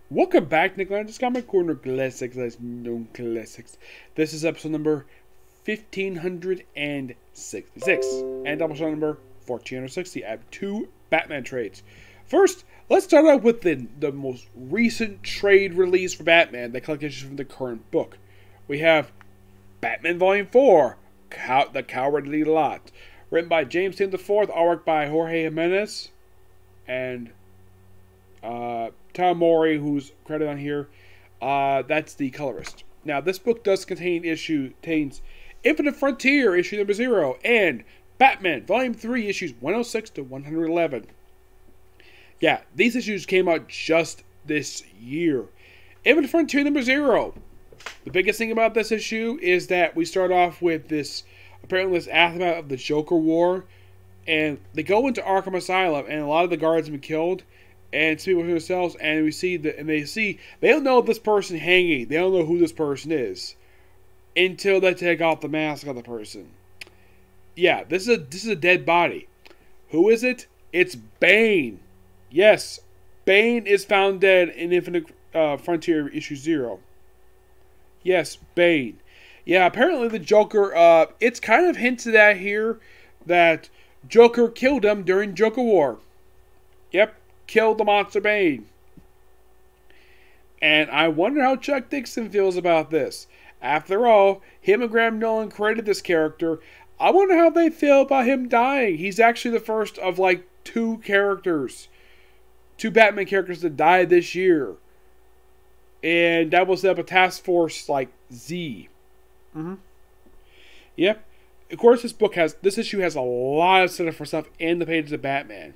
Welcome back, Nick. I just got my corner classics, as known classics. This is episode number 1566 and Doubleshot number 1460. I have two Batman trades. First, let's start out with the most recent trade release for Batman that collect issues from the current book. We have Batman Volume 4, The Cowardly Lot, written by James Tim IV, artwork by Jorge Jimenez, and Tom Mori, who's credited on here. That's the colorist. Now, this book does contains Infinite Frontier, issue number 0, and Batman, volume 3, issues 106 to 111. Yeah, these issues came out just this year. Infinite Frontier number 0. The biggest thing about this issue is that we start off with this aftermath of the Joker War, and they go into Arkham Asylum, and a lot of the guards have been killed, and speak with themselves, and they don't know this person hanging. They don't know who this person is until they take off the mask of the person. Yeah, this is a dead body. Who is it? It's Bane. Yes, Bane is found dead in Infinite Frontier issue 0. Yes, Bane. Yeah, apparently the Joker. It's kind of hinted at here that Joker killed him during Joker War. Yep. Killed the monster Bane. And I wonder how Chuck Dixon feels about this. After all, him and Graham Nolan created this character. I wonder how they feel about him dying. He's actually the first of like two Batman characters that died this year. And that was up a task force like Z. Yep. Of course, this issue has a lot of setup for stuff in the pages of Batman.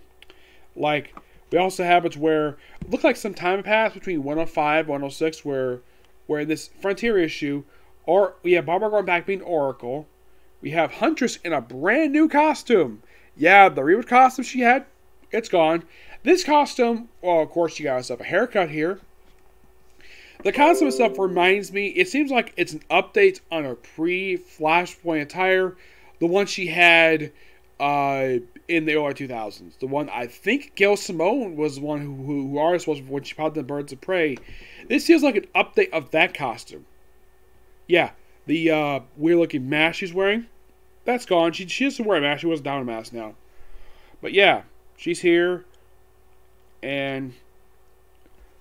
Like, we also have it where it looked like some time passed between 105 and 106 where this Frontier issue, or we have Barbara going back being Oracle. We have Huntress in a brand new costume. Yeah, the reboot costume she had, it's gone. This costume, well, of course, she got herself a haircut here. The costume itself reminds me, it seems like it's an update on her pre-Flashpoint attire. The one she had in the early 2000s. The one, I think Gail Simone was the one who artist was when she popped in Birds of Prey. This feels like an update of that costume. Yeah, the weird-looking mask she's wearing, that's gone. She doesn't wear a mask. She wears a down mask now. But yeah, she's here. And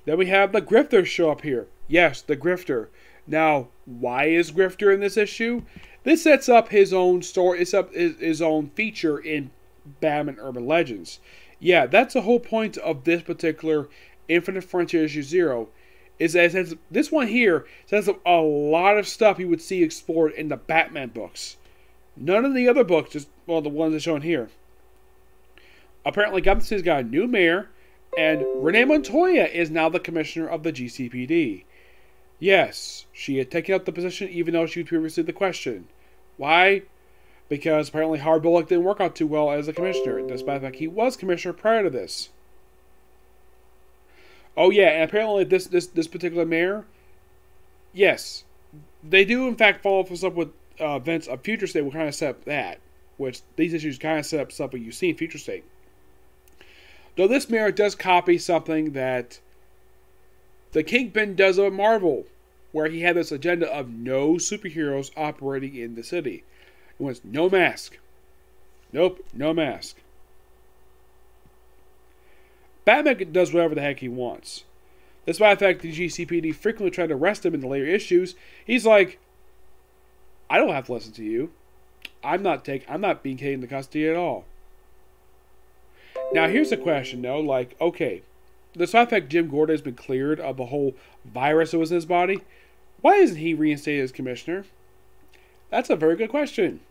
then we have the Grifter show up here. Yes, the Grifter. Now, why is Grifter in this issue? This sets up his own story. It's up his own feature in Batman Urban Legends. Yeah, that's the whole point of this particular Infinite Frontier issue 0. Is that this one here sets up a lot of stuff you would see explored in the Batman books. None of the other books, just the ones that's shown here. Apparently, Gotham City's got a new mayor, and Renee Montoya is now the commissioner of the GCPD. Yes, she had taken up the position even though she was previously the question. Why? Because apparently Howard Bullock didn't work out too well as a commissioner, despite the fact he was commissioner prior to this. Oh yeah, and apparently this particular mayor, yes, they do in fact follow this up with events of Future State will kind of set up that, which these issues kind of set up stuff what you see in Future State. Though this mayor does copy something that the Kingpin does at Marvel, where he had this agenda of no superheroes operating in the city. It was no mask. Nope, no mask. Batman does whatever the heck he wants. Despite the fact the GCPD frequently tried to arrest him in the later issues, he's like, I don't have to listen to you. I'm not being taken into custody at all. Now here's the question though, like, okay, despite the fact Jim Gordon has been cleared of the whole virus that was in his body, why isn't he reinstated as commissioner? That's a very good question.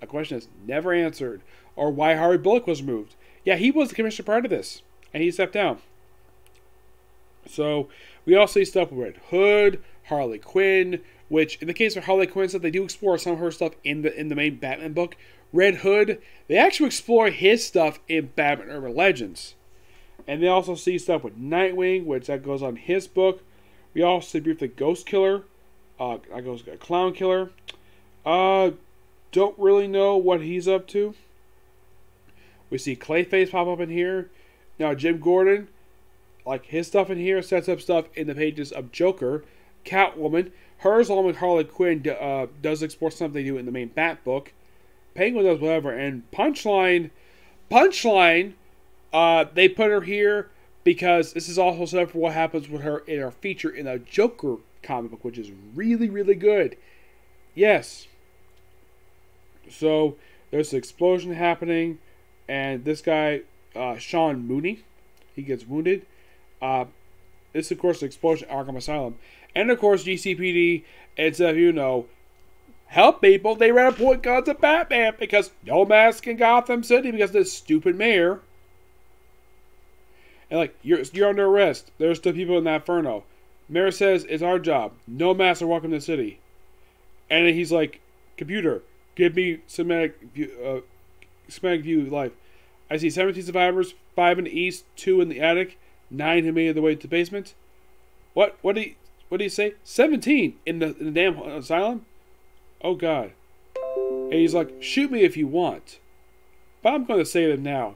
A question that's never answered. Or why Howard Bullock was removed. Yeah, he was the commissioner prior to this, and he stepped down. So, we also see stuff with Red Hood, Harley Quinn, which, in the case of Harley Quinn stuff, they do explore some of her stuff in the main Batman book. Red Hood, they actually explore his stuff in Batman Urban Legends. And they also see stuff with Nightwing, which that goes on his book. We also see briefly Ghost Killer, that goes Clown Killer. Don't really know what he's up to. We see Clayface pop up in here. Now, Jim Gordon, like his stuff in here sets up stuff in the pages of Joker, Catwoman. Hers along with Harley Quinn does explore something they do in the main Bat book. Penguin does whatever, and Punchline, they put her here because this is also set up for what happens with her in her feature in a Joker comic book, which is really, really good. Yes. So there's an explosion happening, and this guy, Sean Mooney, he gets wounded. This, of course, the explosion at Arkham Asylum. And, of course, GCPD, instead of, you know, help people, they ran a point guns at Batman because no mask in Gotham City because of this stupid mayor. And, like, you're under arrest. There's still people in that inferno. Mayor says, it's our job. No masks are welcome to the city. And then he's like, computer, give me schematic view of life. I see 17 survivors, 5 in the east, 2 in the attic, 9 who made their way to the basement. What do you say? 17 in the damn asylum? Oh God. And he's like, shoot me if you want. But I'm going to save them now.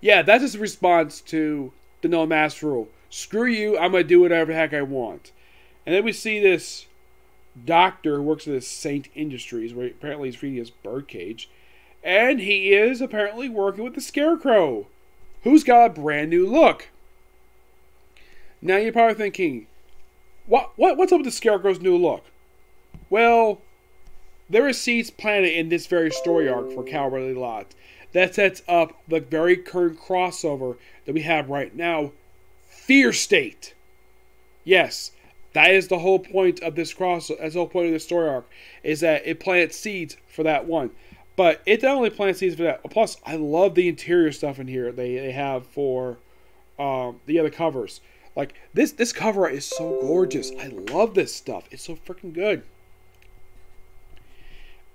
Yeah, that's his response to the no mask rule. Screw you, I'm going to do whatever the heck I want. And then we see this doctor who works at this Saint Industries, where apparently he's feeding his birdcage. And he is apparently working with the Scarecrow, who's got a brand new look. Now you're probably thinking, what's up with the Scarecrow's new look? Well, there are seeds planted in this very story arc for Cowardly Lot that sets up the very current crossover that we have right now, Fear State. Yes, that is the whole point of this crossover. That's the whole point of this story arc, is that it plants seeds for that one. But it definitely plants seeds for that. Plus, I love the interior stuff in here they have for the other covers. Like, this cover is so gorgeous. I love this stuff. It's so freaking good.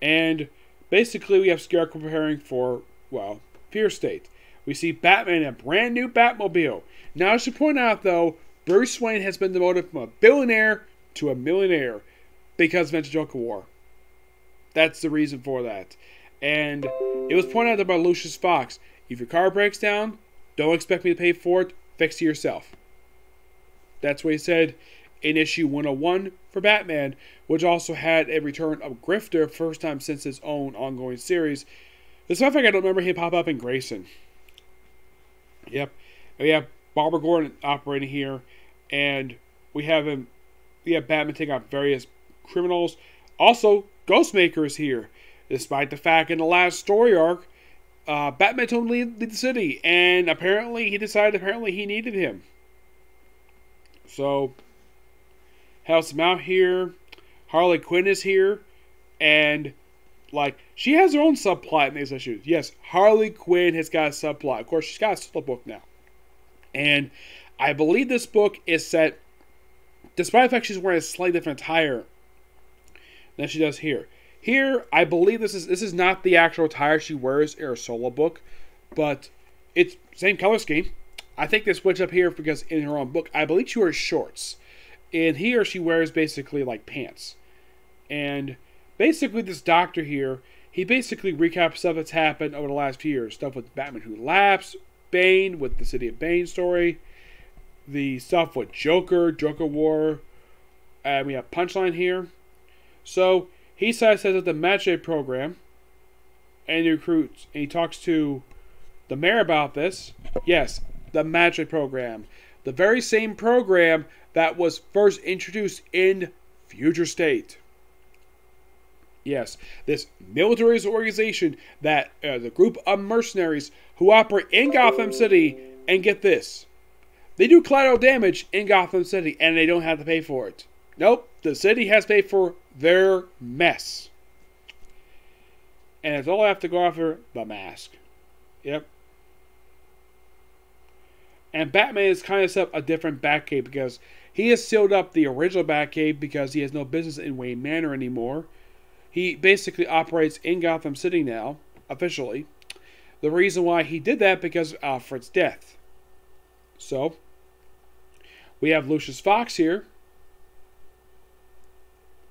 And basically, we have Scarecrow preparing for, well, Fear State. We see Batman in a brand new Batmobile. Now, I should point out, though, Bruce Wayne has been demoted from a billionaire to a millionaire because of Venture Joker War. That's the reason for that. And it was pointed out by Lucious Fox. If your car breaks down, don't expect me to pay for it. Fix it yourself. That's what he said in issue 101 for Batman, which also had a return of Grifter, first time since his own ongoing series. Despite the fact I don't remember him pop up in Grayson. Yep. We have Barbara Gordon operating here, and we have Batman take out various criminals. Also, Ghostmaker is here. Despite the fact in the last story arc, Batman told him to leave the city, and apparently he decided he needed him. So, helps him out here. Harley Quinn is here, and like, she has her own subplot in these issues. Yes, Harley Quinn has got a subplot. Of course, she's got a solo book now. And I believe this book is set, despite the fact she's wearing a slightly different attire than she does here. Here, I believe this is not the actual attire she wears in her solo book, but it's same color scheme. I think they switch up here because in her own book, I believe she wears shorts. And here she wears basically like pants. And basically this doctor here, he basically recaps stuff that's happened over the last few years. Stuff with Batman Who Laughs, Bane, with the City of Bane story. The stuff with Joker War. And we have Punchline here. So, he says that the Magistrate program, and he recruits, and he talks to the mayor about this. Yes, the Magistrate program. The very same program that was first introduced in Future State. Yes, this military organization that the group of mercenaries who operate in Gotham City, and get this, they do collateral damage in Gotham City, and they don't have to pay for it. Nope, the city has to pay for their mess. And it's all I have to go after the mask. Yep. And Batman is kind of set up a different Batcave because he has sealed up the original Batcave because he has no business in Wayne Manor anymore. He basically operates in Gotham City now, officially. The reason why he did that because of Alfred's death. So, we have Lucious Fox here.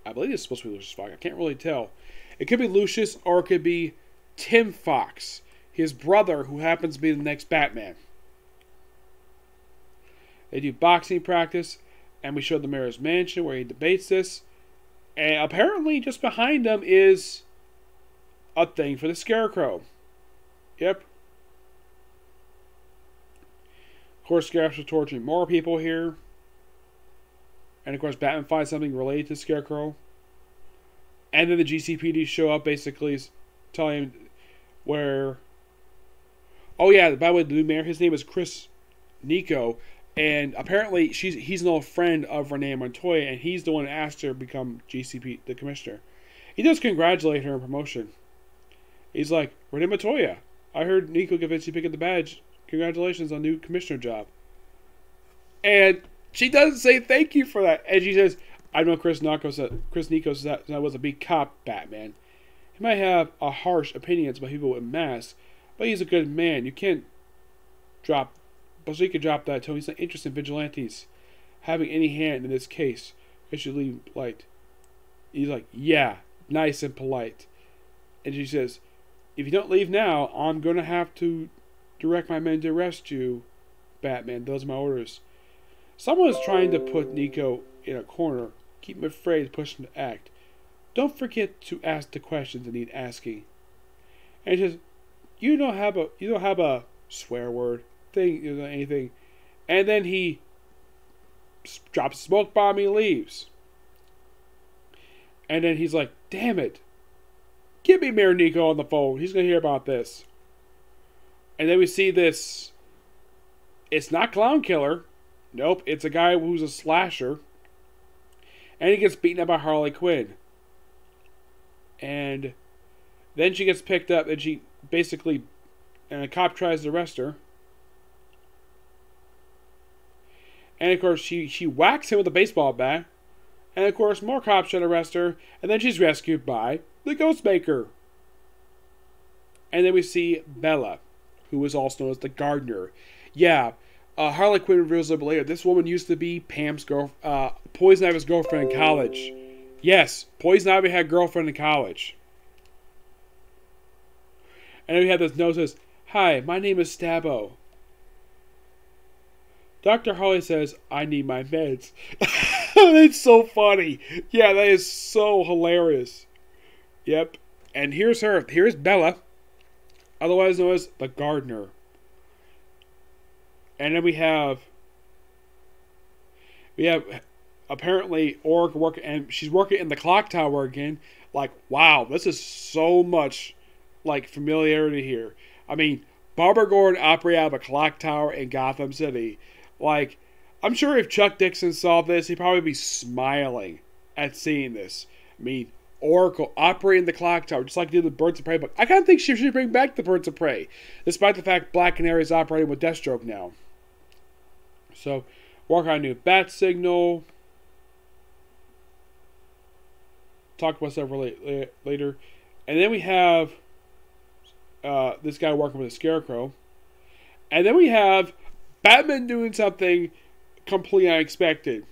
I believe it's supposed to be Lucious Fox. I can't really tell. It could be Lucius or it could be Tim Fox, his brother who happens to be the next Batman. They do boxing practice, and we show the mayor's mansion where he debates this. And apparently, just behind them is a thing for the Scarecrow. Yep. Of course, Scarecrow's torturing more people here. And of course, Batman finds something related to Scarecrow. And then the GCPD show up, basically telling him where... Oh yeah, by the way, the new mayor, his name is Chris Nico. And apparently, he's an old friend of Renee Montoya, and he's the one who asked her to become GCP, the commissioner. He does congratulate her on promotion. He's like, Renee Montoya, I heard Nico convinced you to pick up the badge. Congratulations on new commissioner job. And she doesn't say thank you for that. And she says, I know Chris Nico said I was a big cop, Batman. He might have a harsh opinions about people with masks, but he's a good man. You can't drop... But so you can drop that tone. He's not interested in vigilantes having any hand in this case. I should leave polite. He's like, yeah, nice and polite. And she says, if you don't leave now, I'm going to have to direct my men to arrest you, Batman. Those are my orders. Someone is trying to put Nico in a corner. Keep him afraid, push him to act. Don't forget to ask the questions that need asking. And he says, you don't have a swear word. Anything, and then he drops a smoke bomb. He leaves, and then he's like, "Damn it! Get me Mayor Nico on the phone. He's gonna hear about this." And then we see this. It's not Clown Killer. Nope, it's a guy who's a slasher, and he gets beaten up by Harley Quinn. And then she gets picked up, and she basically, and a cop tries to arrest her. And of course, she whacks him with a baseball bat. And of course, more cops try to arrest her. And then she's rescued by the Ghostmaker. And then we see Bella, who is also known as the Gardener. Yeah, Harley Quinn reveals a little later. This woman used to be Poison Ivy's girlfriend in college. Yes, Poison Ivy had a girlfriend in college. And then we have this note that says, hi, my name is Stabbo. Dr. Harley says, I need my meds. It's so funny. Yeah, that is so hilarious. Yep. And here's her. Here's Bella, otherwise known as the Gardener. And then we have apparently Org working, and she's working in the clock tower again. Like, wow, this is so much like familiarity here. I mean, Barbara Gordon operated out of a clock tower in Gotham City. Like, I'm sure if Chuck Dixon saw this, he'd probably be smiling at seeing this. I mean, Oracle operating the clock tower, just like he did the Birds of Prey book. I kind of think she should bring back the Birds of Prey, despite the fact Black Canary is operating with Deathstroke now. So, work on a new bat signal. Talk about stuff later. And then we have this guy working with a Scarecrow. And then we have Batman doing something completely unexpected.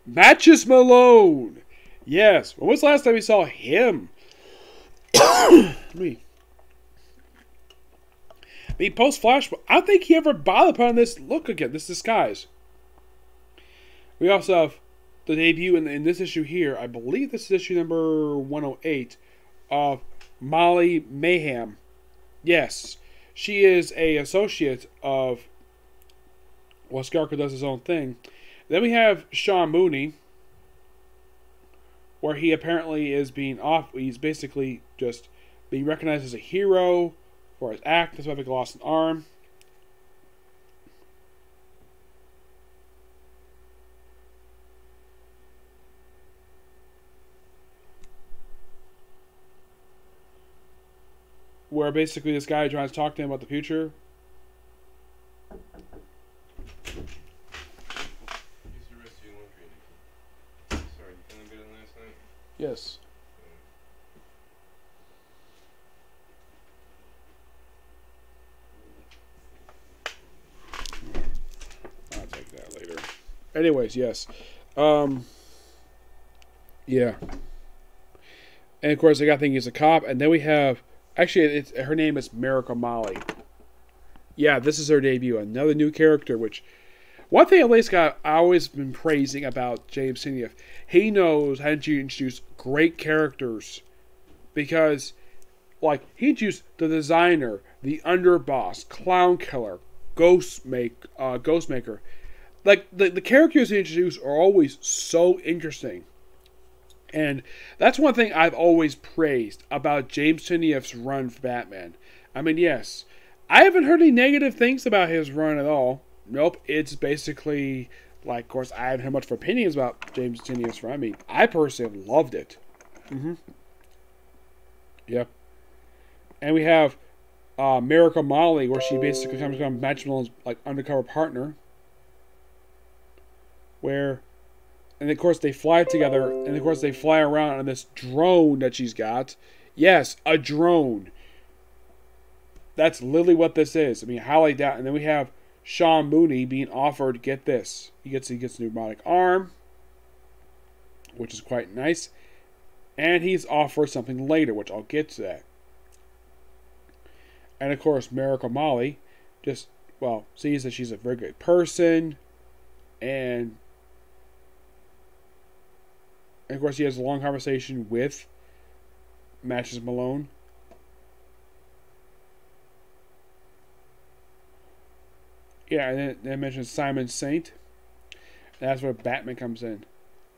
Matches Malone. Yes. When was the last time we saw him? I mean, post-Flash, I don't think he ever bothered putting this look again, this disguise. We also have the debut in this issue here. I believe this is issue number 108 of Molly Mayhem. Yes. She is a associate of, well, Scarecrow does his own thing. Then we have Sean Mooney, where he apparently is he's basically just being recognized as a hero for his act. That's why he lost an arm. Where basically this guy tries to talk to him about the future. Sorry, you feeling better than last night? Yes. I'll take that later. Anyways, yes. Yeah. And of course, the guy thinks he's a cop. And then we have... Actually, her name is Miracle Molly. Yeah, this is her debut. Another new character, which... One thing at least I've always been praising about James Tynion, he knows how to introduce great characters. Because, like, he introduced the designer, the underboss, clown killer, Ghostmaker. Like, the characters he introduced are always so interesting. And that's one thing I've always praised about James Tynion's run for Batman. I mean, yes, I haven't heard any negative things about his run at all. Nope, it's basically, like, of course, I haven't heard much of opinions about James Tynion's run. I mean, I personally loved it. Yep. And we have Miracle Molly, where she basically comes from Matt Malone's, like, undercover partner. Where... And of course they fly together, and of course they fly around on this drone that she's got. Yes, a drone. That's literally what this is. I mean, highlight that. And then we have Sean Mooney being offered, get this. He gets a new robotic arm, which is quite nice. And he's offered something later, which I'll get to that. And of course, Miracle Molly just, well, sees that she's a very good person, and of course, he has a long conversation with Matches Malone. Yeah, and then I mentioned Simon Saint. That's where Batman comes in.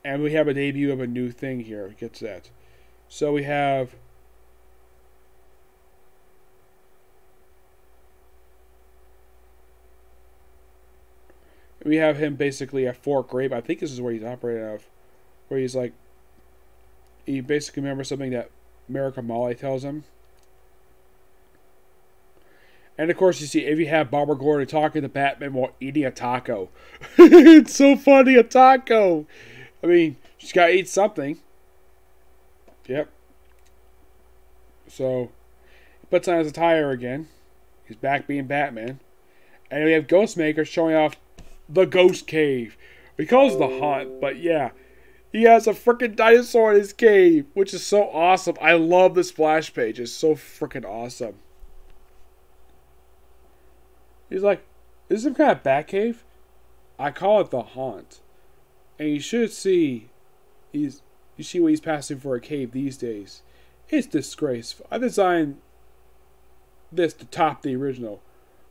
And we have a debut of a new thing here. It gets that. So we have... We have him basically at Fort Grape. I think this is where he's operating out of. Where he's like... He basically remembers something that Miracle Molly tells him. And of course, you see, if you have Barbara Gordon talking to Batman while eating a taco. It's so funny, a taco. I mean, she's got to eat something. Yep. So, he puts on his attire again. He's back being Batman. And we have Ghostmaker showing off the Ghost Cave. He calls it the Haunt, but yeah. He has a freaking dinosaur in his cave, which is so awesome. I love the splash page. It's so freaking awesome. He's like, is this some kind of bat cave? I call it the Haunt. And you should see, you see what he's passing for a cave these days. It's disgraceful. I designed this to top the original.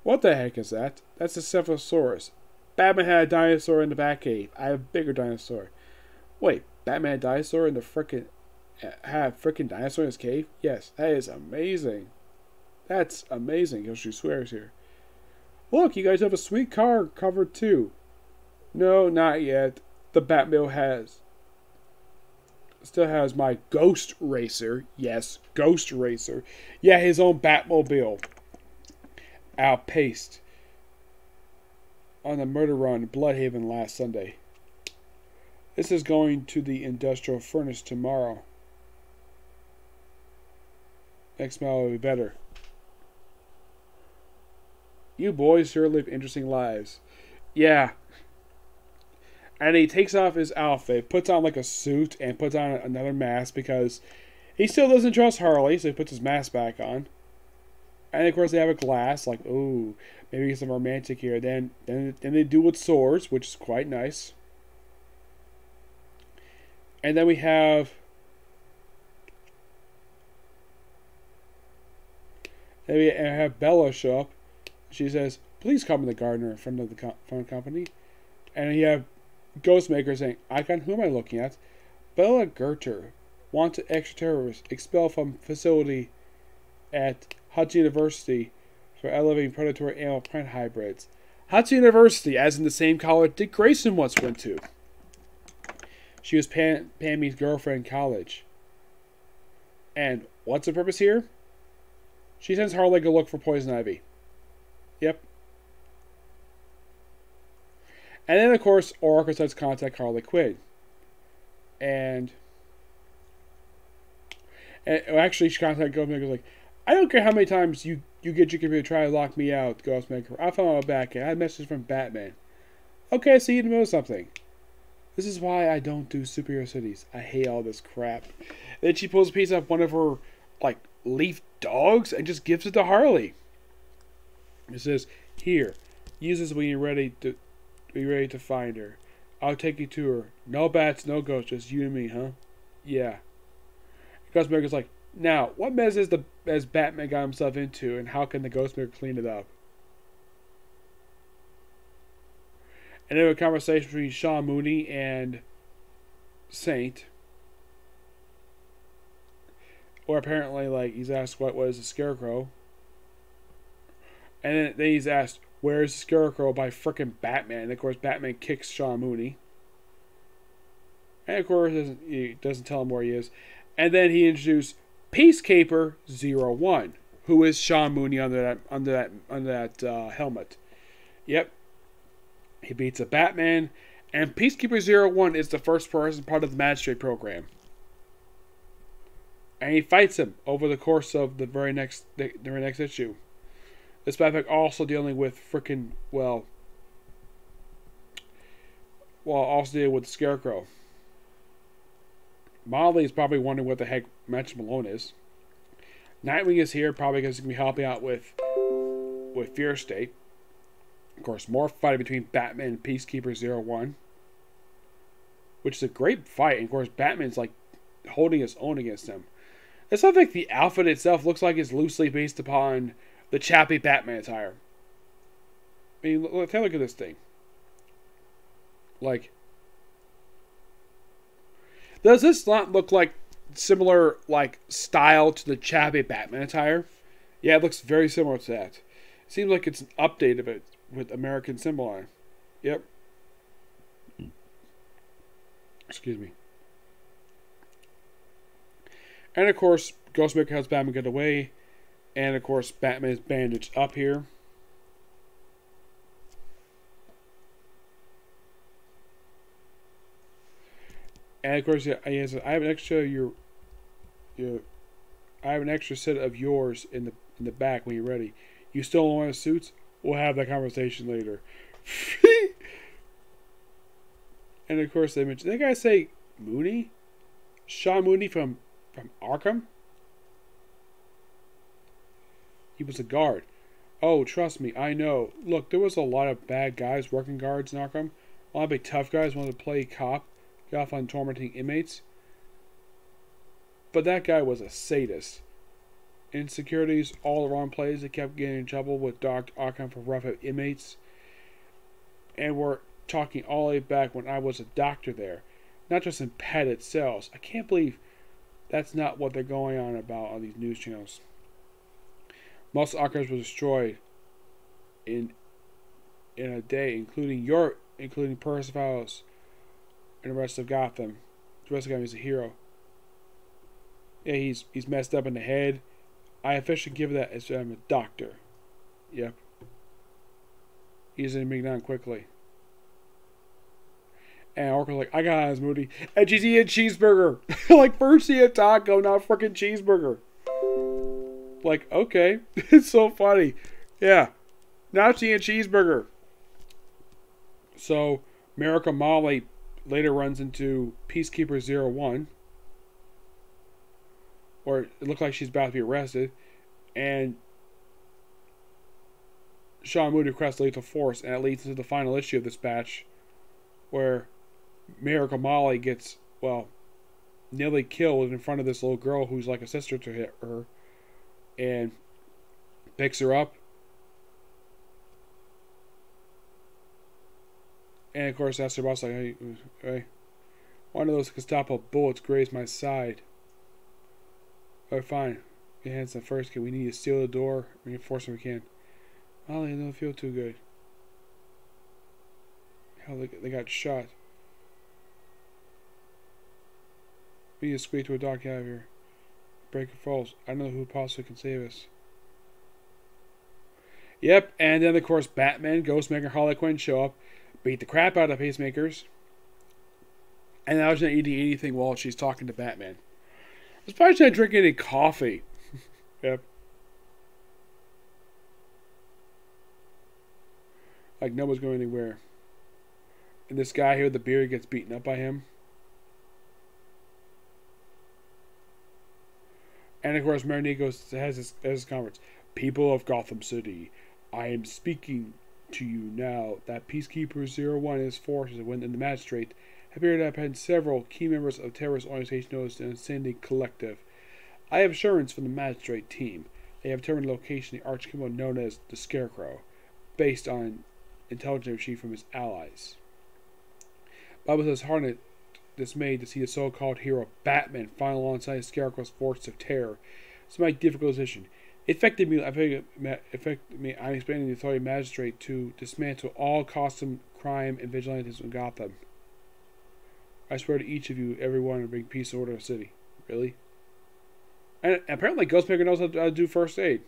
What the heck is that? That's a Cephalosaurus. Batman had a dinosaur in the bat cave. I have a bigger dinosaur. Wait, Batman had a dinosaur in the frickin' had a frickin' dinosaur in his cave? Yes, that is amazing. That's amazing, because she swears here. Look, you guys have a sweet car covered too. No, not yet. The Batmobile still has my Ghost Racer. Yes, Ghost Racer. Yeah, his own Batmobile. Outpaced on the murder run in Bloodhaven last Sunday. This is going to the industrial furnace tomorrow. Next model will be better. You boys sure live interesting lives. Yeah. And he takes off his outfit, puts on like a suit, and puts on another mask because he still doesn't trust Harley, so he puts his mask back on. And of course they have a glass, like, ooh, maybe get some romantic here. Then they do with swords, which is quite nice. And then we have Bella show up. She says, please come in the gardener in front of the phone company. And you have Ghostmaker saying, Icon, who am I looking at? Bella Gerter, wanted extraterrorist, expelled from facility at Hudson University for elevating predatory animal plant hybrids. Hudson University, as in the same college Dick Grayson once went to. She was Pammy's girlfriend in college. And what's the purpose here? She sends Harley to look for poison ivy. Yep. And then, of course, Oracle starts to contact Harley Quinn. And actually, she contacted Ghostmaker and goes like, I don't care how many times you get your computer to try to lock me out, Ghostmaker. I found my back end. I had a message from Batman. Okay, so you know something. This is why I don't do superhero cities. I hate all this crap. Then she pulls a piece of one of her, like, leaf dogs and just gives it to Harley. It says, Here, use this when you're ready to find her. I'll take you to her. No bats, no ghosts, just you and me, huh? Yeah. Ghostmaker's like, now, what mess has Batman got himself into, and how can the Ghostmaker clean it up? And then a conversation between Sean Mooney and Saint. Or apparently, like, he's asked, what is the Scarecrow? And then he's asked, where's the Scarecrow by frickin' Batman? And of course, Batman kicks Sean Mooney. And of course, he doesn't tell him where he is. And then he introduced Peacekeeper 01, who is Sean Mooney under that helmet. Yep. He beats a Batman, and Peacekeeper 01 is the first person part of the Magistrate program. And he fights him over the course of the very next issue. This Batman also dealing with also dealing with the Scarecrow. Molly is probably wondering what the heck Match Malone is. Nightwing is here, probably because he's going to be helping out with Fear State. Of course, more fighting between Batman and Peacekeeper 01. Which is a great fight. And of course, Batman's like holding his own against him. It's not like the outfit itself looks like it's loosely based upon the Chappie Batman attire. I mean, take a look at this thing. Like, does this not look like similar, like, style to the Chappie Batman attire? Yeah, it looks very similar to that. It seems like it's an update of it with American symbol on it. Yep. Excuse me. And of course, Ghostmaker helps Batman get away. And of course, Batman is bandaged up here. And of course, I have an extra set of yours in the back when you're ready. You still don't want suits? We'll have that conversation later. And of course, they mentioned, did that guy say Mooney? Sean Mooney from Arkham? He was a guard. Oh, trust me, I know. Look, there was a lot of bad guys working guards in Arkham. A lot of big tough guys wanted to play cop, get off on tormenting inmates. But that guy was a sadist. Insecurities, all the wrong plays. They kept getting in trouble with Dr. Arkham for rough inmates. And we're talking all the way back when I was a doctor there. Not just in padded cells. I can't believe that's not what they're going on about on these news channels. Most archives were destroyed in a day, including Percival's and the rest of Gotham. The rest of Gotham is a hero. Yeah, he's messed up in the head. I officially give that as I'm a doctor. Yep. He's in moving down quickly. And Oracle's like, I got eyes, Moody. And she's eating a cheeseburger. Like, first she had taco, now freaking cheeseburger. Like, okay. It's so funny. Yeah. Now she's eating a cheeseburger. So, Miracle Molly later runs into Peacekeeper 01. Or it looks like she's about to be arrested. And Sean Moody requests lethal force. And it leads into the final issue of this batch. Where Miracle Molly gets, well, nearly killed in front of this little girl who's like a sister to her. And picks her up. And of course, that's her boss like, hey, one of those Gestapo bullets grazed my side. Oh, fine. Get hands on first. We need to seal the door. Reinforce them if we can. Oh, they don't feel too good. Hell, they got shot. We need to squeak to a dock out of here. Breaker Falls. I don't know who possibly can save us. Yep, and then of course Batman, Ghostmaker, Harley Quinn show up, beat the crap out of the Peacemakers, and now she's not eating anything while she's talking to Batman. I was probably not drinking any coffee. Yep. Like nobody's going anywhere. And this guy here with the beard gets beaten up by him. And of course, Marinico has his conference. People of Gotham City, I am speaking to you now that Peacekeeper 01 and his forces and the magistrate appear to have had several key members of terrorist organization known as the Insanity Collective. I have assurance from the magistrate team. They have determined the location of the archcriminal known as the Scarecrow, based on intelligence received from his allies. Bob was hardened, dismayed to see the so-called hero Batman find alongside the Scarecrow's force of terror. It's my difficult decision. It affected me. I'm expanding the authority magistrate to dismantle all costume crime and vigilantes in Gotham. I swear to each of you, everyone, to bring peace and order to the city. Really? And apparently Ghostmaker knows how to do first aid.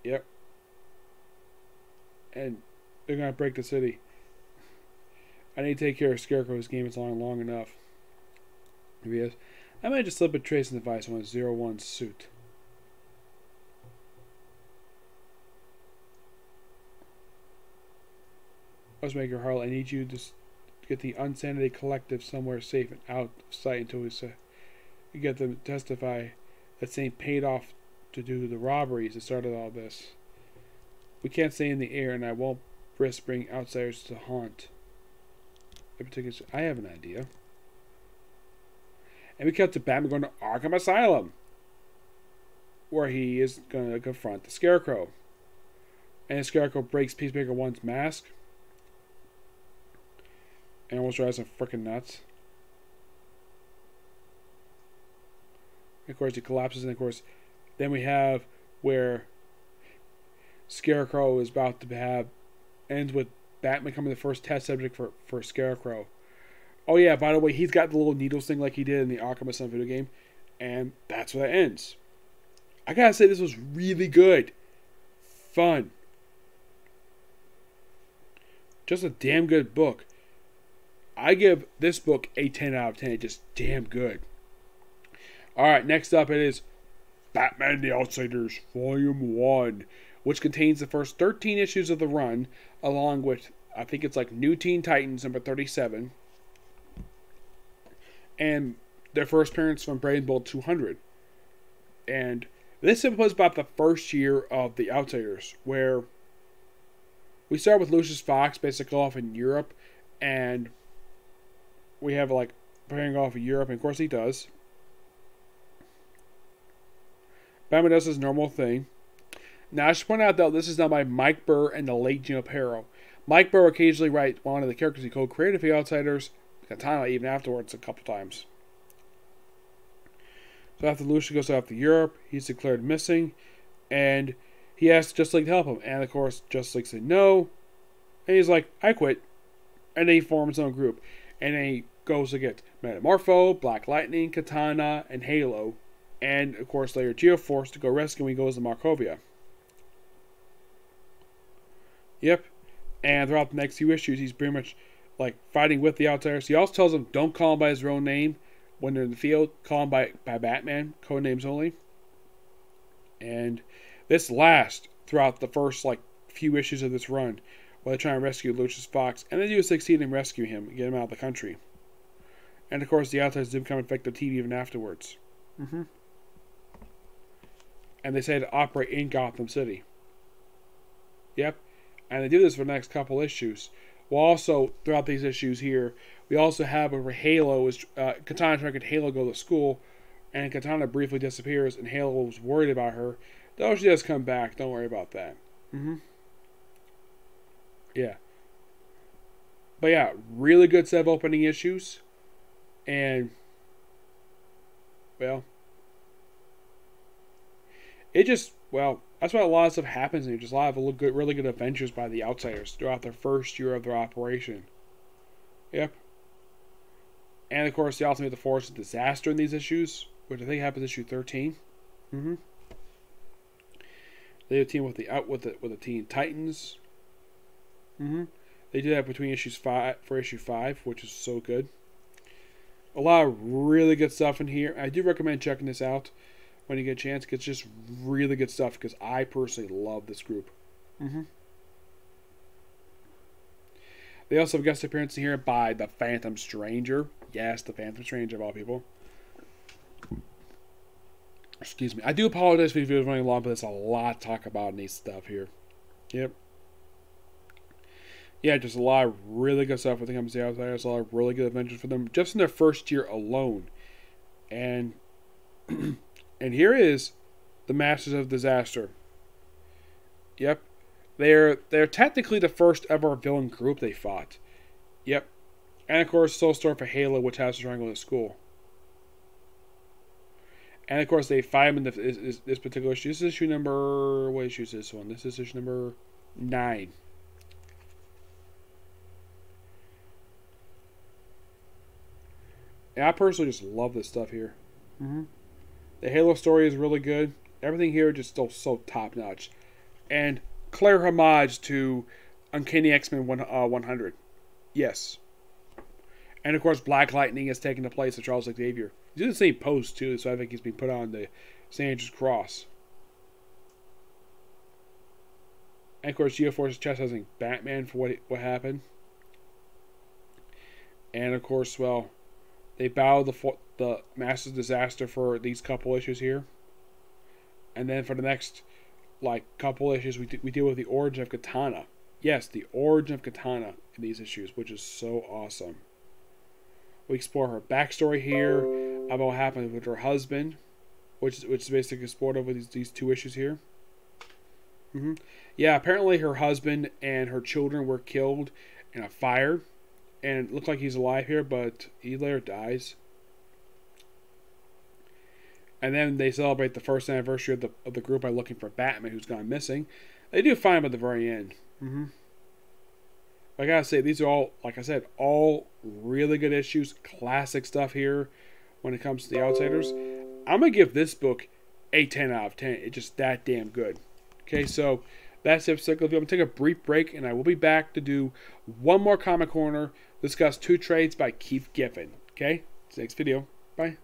Yep. And they're going to break the city. I need to take care of Scarecrow. His game is long enough. If he is, I might just slip a tracing device on his 01 suit. Ghostmaker Harley, I need you to get the Insanity Collective somewhere safe and out of sight until we get them to testify that Saint paid off to do the robberies that started all this. We can't stay in the air, and I won't risk bringing outsiders to haunt. In particular, I have an idea. And we cut to Batman going to Arkham Asylum, where he is going to confront the Scarecrow. And the Scarecrow breaks Peacemaker 1's mask and almost drives him freaking nuts. And of course, he collapses, and of course, then we have where Scarecrow is about to have ends with Batman becoming the first test subject for Scarecrow. Oh yeah, by the way, he's got the little needles thing like he did in the Arkham Asylum video game, and that's where that ends. I gotta say, this was really good. Fun. Just a damn good book. I give this book a 10 out of 10. It's just damn good. Alright, next up it is Batman the Outsiders Volume 1, which contains the first 13 issues of the run, along with, I think it's like New Teen Titans number 37, and their first appearance from Brave and Bold 200. And this was about the first year of the Outsiders, where we start with Lucious Fox basically off in Europe, and we have like preparing off in Europe, and of course he does. Batman does his normal thing. Now I should point out though, this is done by Mike Burr and the late Gino Pero. Mike Burr occasionally writes one of the characters he co-created for the Outsiders, Katana, even afterwards a couple times. So after Lucius goes out to Europe, he's declared missing, and he asks Justice League to help him. And of course, Justice League said no, and he's like, I quit. And then he forms his own group, and then he goes to get Metamorpho, Black Lightning, Katana, and Halo, and of course later Geoforce to go rescue when he goes to Markovia. Yep. And throughout the next few issues, he's pretty much like fighting with the Outsiders. He also tells them don't call him by his real name when they're in the field. Call him by Batman, code names only. And this lasts throughout the first like few issues of this run, while they try and rescue Lucious Fox, and they do succeed in rescuing him and get him out of the country. And of course, the Outsiders do become effective TV even afterwards. And they say to operate in Gotham City. Yep. And they do this for the next couple issues. Well, also, throughout these issues here, we also have where Halo is, Katana trying to get Halo to go to school, and Katana briefly disappears, and Halo was worried about her. Though she does come back, don't worry about that. Yeah. But yeah, really good set of opening issues. And, well, it just, well, that's why a lot of stuff happens, and just a lot of good, really good adventures by the Outsiders throughout their first year of their operation. Yep. And of course, they also made the Force a disaster in these issues, which I think happens issue 13. They team with the Teen Titans. They do that between issue 5, which is so good. A lot of really good stuff in here. I do recommend checking this out when you get a chance. It's just really good stuff because I personally love this group. They also have a guest appearance in here by the Phantom Stranger. Yes, the Phantom Stranger of all people. Excuse me. I do apologize for the video running long, but there's a lot to talk about in these stuff here. Yep. Yeah, just a lot of really good stuff when it comes to the Outsiders. A lot of really good adventures for them just in their first year alone. And and here is the Masters of Disaster. Yep. They're technically the first ever villain group they fought. Yep. And of course, Soul Storm for Halo, which has to triangle at school. And of course, they fight him in this particular issue. This is issue number... What issue is this one? This is issue number 9. And I personally just love this stuff here. The Halo story is really good. Everything here just still so top notch. And clear homage to Uncanny X-Men 100. Yes. And of course, Black Lightning has taken the place of Charles Xavier. He's in the same pose too, so I think he's been put on the St. Andrew's Cross. And of course, Geoforce is chastising Batman for what happened. And of course, well, they battle the Massive Disaster for these couple issues here. And then for the next couple issues, we deal with the Origin of Katana. Yes, the Origin of Katana in these issues, which is so awesome. We explore her backstory here about what happened with her husband, which is basically explored over these 2 issues here. Yeah, apparently her husband and her children were killed in a fire, and it looked like he's alive here, but he later dies. And then they celebrate the first anniversary of the group by looking for Batman, who's gone missing. They do find him at the very end. I gotta say, these are all, like I said, all really good issues. Classic stuff here when it comes to the Outsiders. I'm gonna give this book a 10 out of 10. It's just that damn good. Okay, so that's it for the video. I'm gonna take a brief break, and I will be back to do one more Comic Corner. Discuss 2 trades by Keith Giffen. Okay, see you next video. Bye.